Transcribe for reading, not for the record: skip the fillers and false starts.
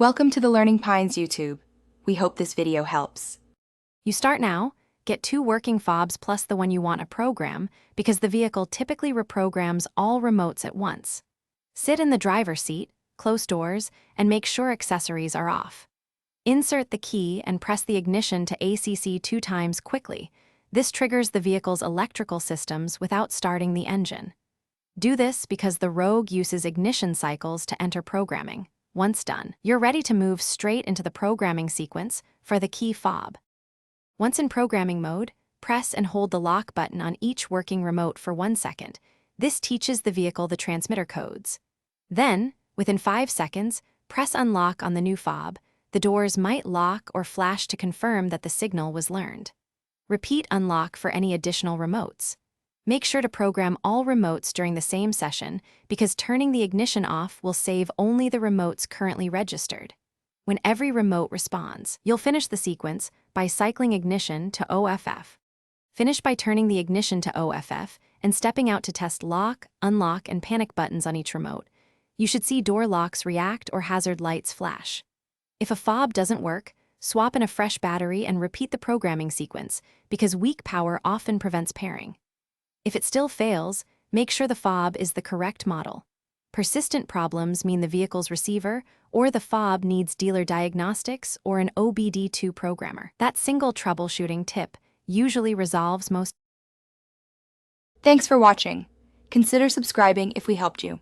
Welcome to the Learning Pines YouTube. We hope this video helps. You start now, get 2 working fobs plus the one you want to program, because the vehicle typically reprograms all remotes at once. Sit in the driver's seat, close doors, and make sure accessories are off. Insert the key and press the ignition to ACC 2 times quickly. This triggers the vehicle's electrical systems without starting the engine. Do this because the Rogue uses ignition cycles to enter programming. Once done, you're ready to move straight into the programming sequence for the key fob. Once in programming mode, press and hold the lock button on each working remote for 1 second. This teaches the vehicle the transmitter codes. Then, within 5 seconds, press unlock on the new fob. The doors might lock or flash to confirm that the signal was learned. Repeat unlock for any additional remotes. Make sure to program all remotes during the same session because turning the ignition off will save only the remotes currently registered. When every remote responds, you'll finish the sequence by cycling ignition to OFF. Finish by turning the ignition to OFF and stepping out to test lock, unlock, and panic buttons on each remote. You should see door locks react or hazard lights flash. If a fob doesn't work, swap in a fresh battery and repeat the programming sequence because weak power often prevents pairing. If it still fails, make sure the fob is the correct model. Persistent problems mean the vehicle's receiver or the fob needs dealer diagnostics or an OBD2 programmer. That single troubleshooting tip usually resolves most. Thanks for watching. Consider subscribing if we helped you.